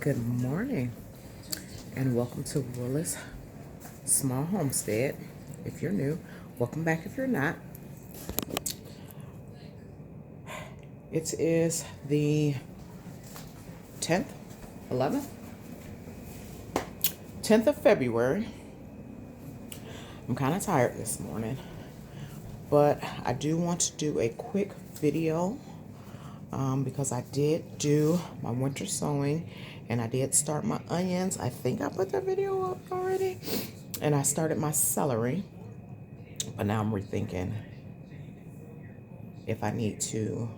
Good morning and welcome to Willis Small Homestead. If you're new, welcome back if you're not. It is the 10th, 11th, 10th of February. I'm kind of tired this morning, but I do want to do a quick video because I did do my winter sowing and I did start my onions. I think I put that video up already. And I started my celery, but now I'm rethinking if I need to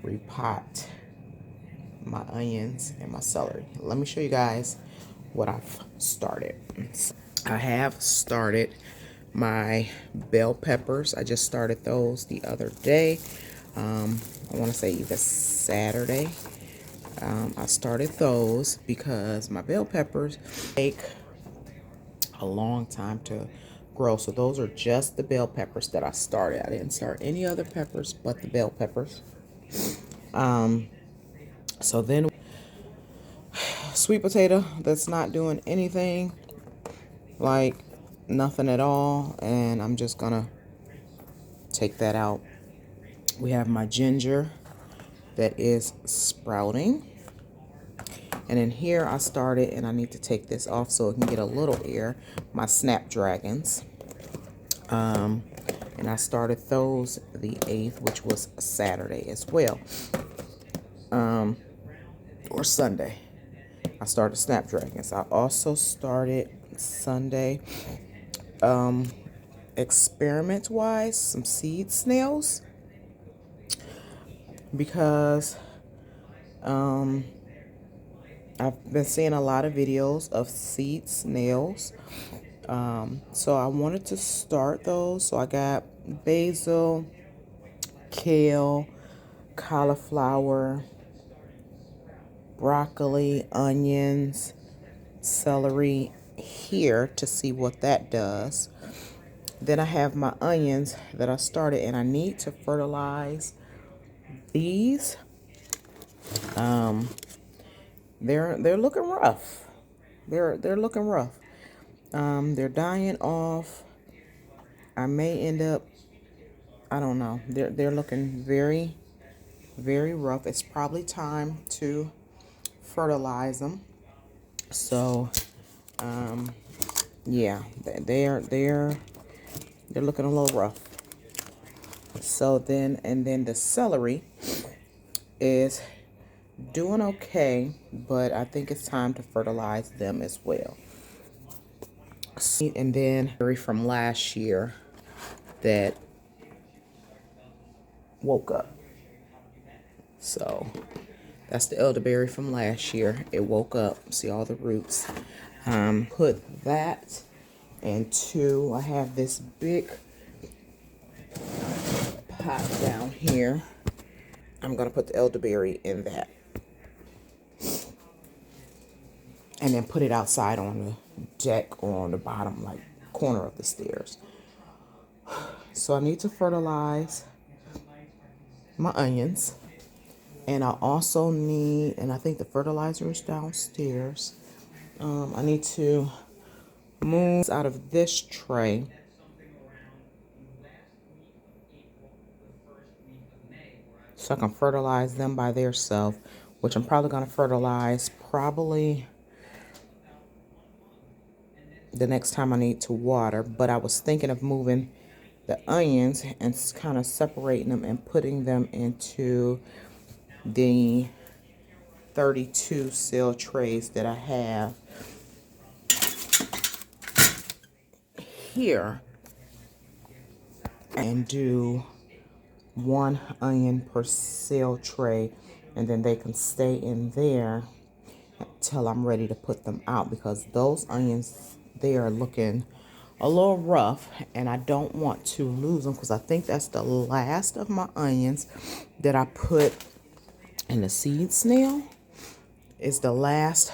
repot my onions and my celery. Let me show you guys what I've started. I have started my bell peppers. I just started those the other day. I want to say either Saturday. I started those because my bell peppers take a long time to grow. So those are just the bell peppers that I started. I didn't start any other peppers but the bell peppers. So then sweet potato that's not doing anything, like nothing at all, and I'm just gonna take that out. We have my ginger that is sprouting, and in here I started, and I need to take this off so it can get a little air, my snapdragons. And I started those the 8th, which was Saturday as well, or Sunday. I started snapdragons. I also started Sunday, experiment-wise, some seed snails, because I've been seeing a lot of videos of seed snails. So I wanted to start those. So I got basil, kale, cauliflower, broccoli, onions, celery here to see what that does. Then I have my onions that I started, and I need to fertilize these. They're looking rough. They're looking rough. They're dying off. I may end up, I don't know. They're looking very, very rough. It's probably time to fertilize them. So, yeah, they're looking a little rough. So then the celery is doing okay, but I think it's time to fertilize them as well. And then from last year that woke up. So that's the elderberry from last year. It woke up. See all the roots. Put that into, I have this big pot down here. I'm going to put the elderberry in that. And then put it outside on the deck or on the bottom, like corner of the stairs. So I need to fertilize my onions. And I also need, and I think the fertilizer is downstairs. I need to move out of this tray. So I can fertilize them by themselves, which I'm probably going to fertilize probably the next time I need to water. But I was thinking of moving the onions and kind of separating them and putting them into the 32 cell trays that I have here, and do 1 onion per cell tray, and then they can stay in there until I'm ready to put them out, because those onions, they are looking a little rough and I don't want to lose them, because I think that's the last of my onions that I put in the seed snail. Is the last.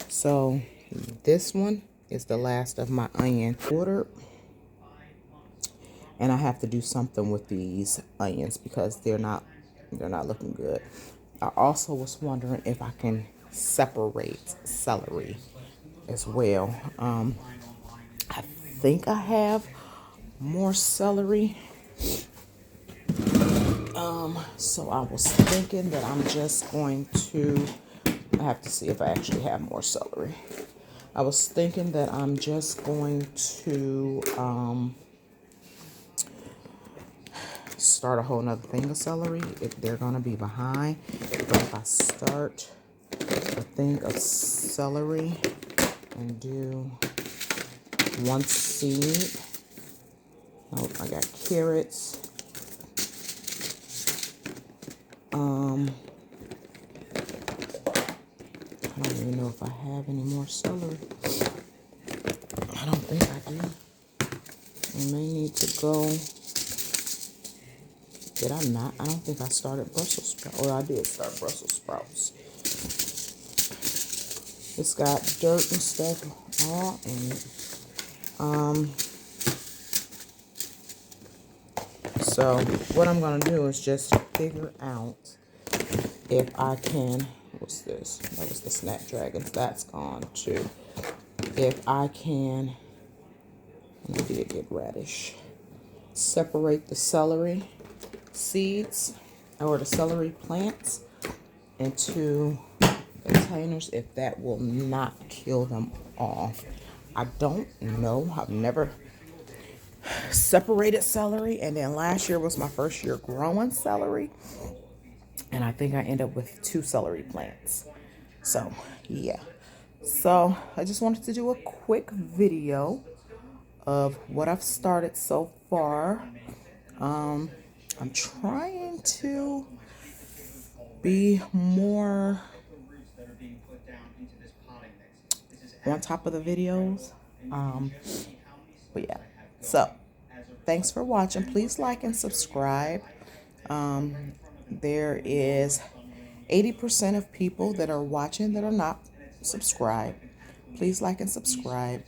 So this one is the last of my onion order, and I have to do something with these onions because they're not looking good. I also was wondering if I can separate celery as well. I think I have more celery. So I was thinking that I'm just going to, I have to see if I actually have more celery. I was thinking that I'm just going to start a whole nother thing of celery if they're going to be behind. But if I start a thing of celery and do one seed, oh, I got carrots. I don't even know if I have any more celery. I don't think I do. I may need to go. Did I not? I don't think I started Brussels sprouts. Or I did start Brussels sprouts. It's got dirt and stuff all in it. So what I'm going to do is just figure out if I can. What's this? That was the Snapdragons. That's gone too. If I can, I did get radish. Separate the celery seeds or the celery plants into containers, if that will not kill them off. I don't know. I've never separated celery, and then last year was my first year growing celery, and I think I ended up with 2 celery plants. So yeah, so I just wanted to do a quick video of what I've started so far. I'm trying to be more on top of the videos. But yeah, so thanks for watching. Please like and subscribe. There is 80% of people that are watching that are not subscribed. Please like and subscribe.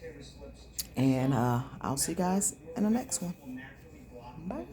And I'll see you guys in the next one. Bye.